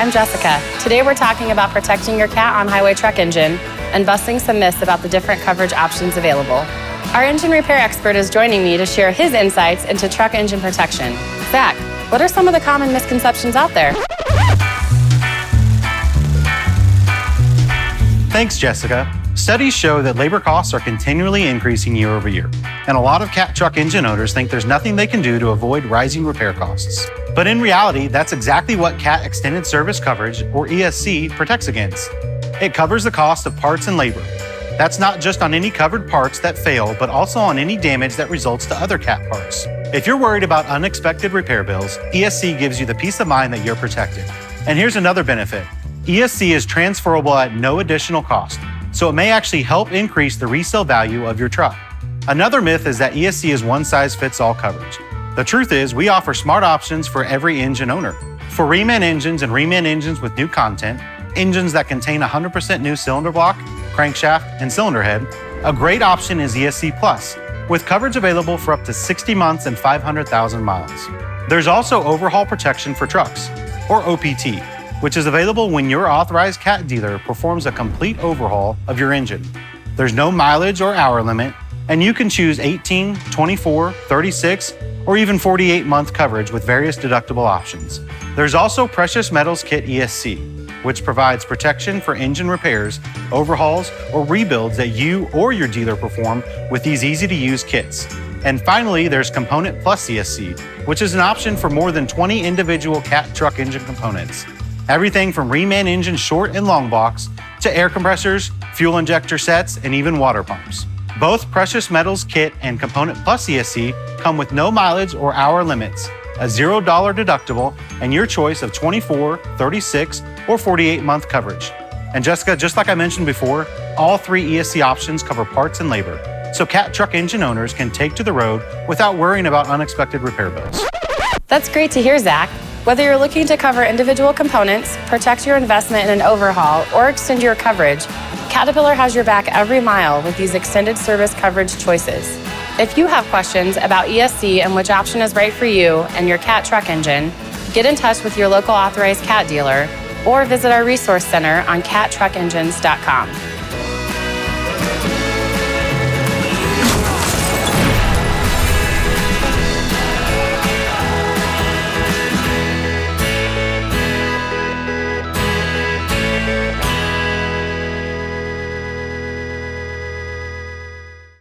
I'm Jessica. Today we're talking about protecting your cat on-highway truck engine and busting some myths about the different coverage options available. Our engine repair expert is joining me to share his insights into truck engine protection. Zach, what are some of the common misconceptions out there? Thanks, Jessica. Studies show that labor costs are continually increasing year over year, and a lot of cat truck engine owners think there's nothing they can do to avoid rising repair costs. But in reality, that's exactly what Cat Extended Service Coverage, or ESC, protects against. It covers the cost of parts and labor. That's not just on any covered parts that fail, but also on any damage that results to other cat parts. If you're worried about unexpected repair bills, ESC gives you the peace of mind that you're protected. And here's another benefit. ESC is transferable at no additional cost, so it may actually help increase the resale value of your truck. Another myth is that ESC is one-size-fits-all coverage. The truth is, we offer smart options for every engine owner. For reman engines and reman engines with new content, engines that contain 100% new cylinder block, crankshaft, and cylinder head, a great option is ESC Plus, with coverage available for up to 60 months and 500,000 miles. There's also overhaul protection for trucks, or OPT, which is available when your authorized Cat dealer performs a complete overhaul of your engine. There's no mileage or hour limit, and you can choose 18, 24, 36, or even 48-month coverage with various deductible options. There's also Precious Metals Kit ESC, which provides protection for engine repairs, overhauls, or rebuilds that you or your dealer perform with these easy-to-use kits. And finally, there's Component Plus ESC, which is an option for more than 20 individual Cat truck engine components. Everything from reman engine short and long blocks to air compressors, fuel injector sets, and even water pumps. Both Precious Metals Kit and Component Plus ESC come with no mileage or hour limits, a $0 deductible, and your choice of 24, 36, or 48-month coverage. And Jessica, just like I mentioned before, all three ESC options cover parts and labor, so Cat truck engine owners can take to the road without worrying about unexpected repair bills. That's great to hear, Zach. Whether you're looking to cover individual components, protect your investment in an overhaul, or extend your coverage, Caterpillar has your back every mile with these extended service coverage choices. If you have questions about ESC and which option is right for you and your Cat truck engine, get in touch with your local authorized Cat dealer or visit our resource center on cattruckengines.com.